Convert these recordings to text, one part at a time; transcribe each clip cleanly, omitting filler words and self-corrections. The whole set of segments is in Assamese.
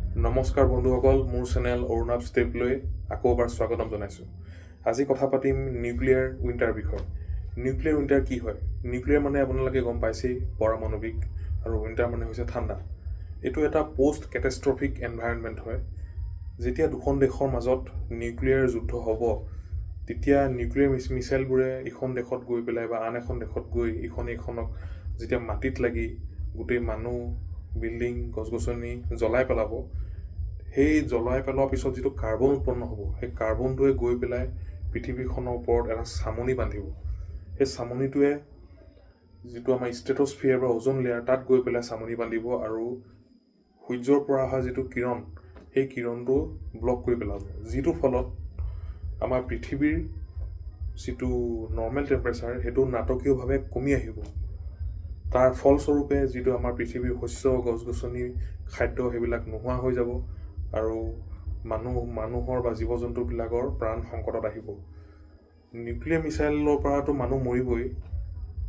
নমস্কাৰ বন্ধুসকল, মোৰ চেনেল অৰুণাভ ষ্টেপলৈ আকৌ এবাৰ স্বাগতম জনাইছোঁ। আজি কথা পাতিম নিউক্লিয়াৰ উইণ্টাৰ বিষয়ে। নিউক্লিয়াৰ উইণ্টাৰ কি হয়? নিউক্লিয়াৰ মানে আপোনালোকে গম পাইছেই, পাৰমাণৱিক, আৰু উইণ্টাৰ মানে হৈছে ঠাণ্ডা। এইটো এটা পষ্ট কেটাষ্ট্ৰফিক এনভাইৰনমেণ্ট হয়। যেতিয়া দুখন দেশৰ মাজত নিউক্লিয়াৰ যুদ্ধ হ'ব, তেতিয়া নিউক্লিয়াৰ মিছাইলবোৰে ইখন দেশত গৈ পেলাই বা আন এখন দেশত গৈ ইখনক যেতিয়া মাটিত লাগি গোটেই মানুহ, বিল্ডিং, গছ গছনি জ্বলাই পেলাব, সেই জ্বলাই পেলোৱাৰ পিছত যিটো কাৰ্বন উৎপন্ন হ'ব, সেই কাৰ্বনটোৱে গৈ পেলাই পৃথিৱীখনৰ ওপৰত এটা চামনি বান্ধিব। সেই চামনিটোৱে যিটো আমাৰ ষ্ট্ৰেটস্ফিয়াৰ বা ওজন লেয়াৰ, তাত গৈ পেলাই চামনি বান্ধিব আৰু সূৰ্যৰ পৰা অহা যিটো কিৰণ, সেই কিৰণটো ব্লক কৰি পেলাব, যিটোৰ ফলত আমাৰ পৃথিৱীৰ যিটো নৰ্মেল টেম্পাৰেচাৰ, সেইটো নাটকীয়ভাৱে কমি আহিব। তাৰ ফলস্বৰূপে যিটো আমাৰ পৃথিৱীৰ শস্য, গছ গছনি, খাদ্য, সেইবিলাক নোহোৱা হৈ যাব আৰু মানুহৰ বা জীৱ জন্তুবিলাকৰ প্ৰাণ সংকটত আহিব। নিউক্লিয়াৰ মিছাইলৰ পৰাতো মানুহ মৰিবই,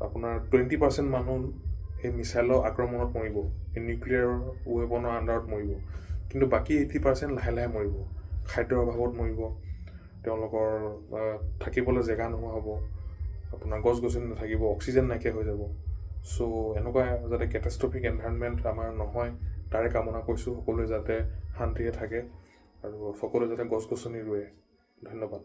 আপোনাৰ 20% মানুহ সেই মিছাইলৰ আক্ৰমণত মৰিব, সেই নিউক্লিয়াৰ ৱেপনৰ আণ্ডাৰত মৰিব, কিন্তু বাকী 80% লাহে লাহে মৰিব। খাদ্যৰ অভাৱত মৰিব, তেওঁলোকৰ থাকিবলৈ জেগা নোহোৱা হ'ব, আপোনাৰ গছ গছনি নাথাকিব, অক্সিজেন নাইকিয়া হৈ যাব। চ' এনেকুৱা যাতে কেটাষ্ট্ৰফিক এনভাইৰনমেণ্ট আমাৰ নহয়, তাৰে কামনা কৰিছোঁ। সকলোৱে যাতে শান্তিৰে থাকে আৰু সকলোৱে যাতে গছ গছনি ৰুৱে। ধন্যবাদ।